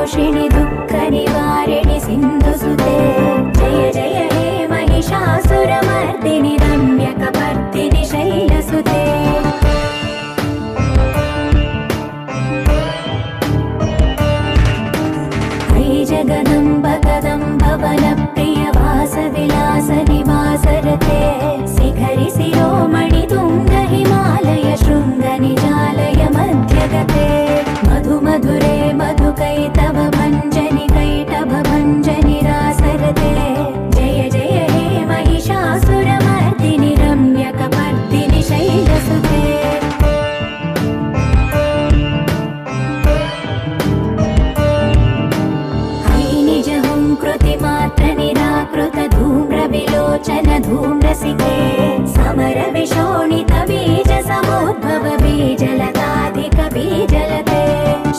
पोषिणि दुःख निवारिणि सिन्धुसुते जय जय हे महिषासुरमर्दिनि रम्यकपर्दिनि शैलसुते जगदम्ब कदम्ब वनप्रिय वासविलास निवासरते शिखरि शिरोमणि तुङ्ग हिमालय शृङ्ग निजालय मध्यगते मधु मधुरे मधुकैटभ भञ्जनि कैटभ भञ्जनि रासरते जय जय हे महिषासुरमर्दिनि रम्यकपर्दिनि शैलसुते निराकृत धूम्र विलोचन धूम्रसिके समर विशोणित बीज समुद्भव बीजलताधिक बीजलते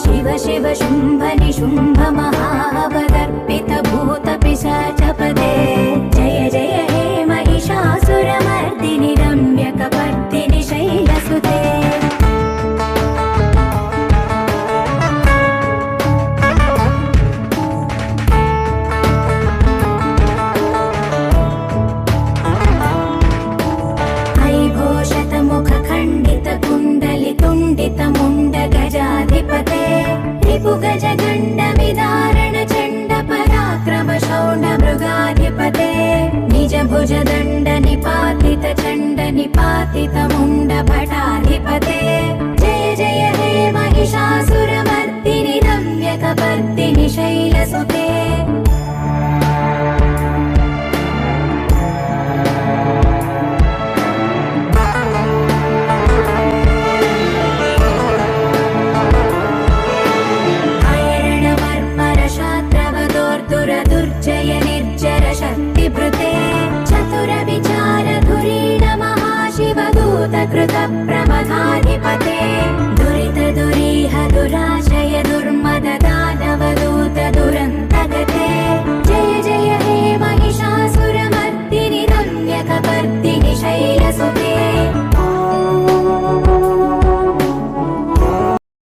शिव शिव शुम्भ निशुम्भ महावदर्पित भूत पिशाचपदे जय जय हे महिषासुरमर्दिनि रम्यकपर्दिनि शैलसुते मुण्ड गजाधिपते रिपु गज गण्ड विदारण चण्ड पराक्रम शौण्ड मृगाधिपते निज भुज दण्ड निपातित चण्ड निपातित मुण्ड भटाधिपते जय जय हे महिषासुरमर्दिनि रम्यकपर्दिनि शैलसुते दुर्जय निर्जर शक्तिभृते चतुर विचार धुरीण महाशिवदूत कृत प्रमथाधिपते दुरित दुरीह दुराशय दुर्मद दानव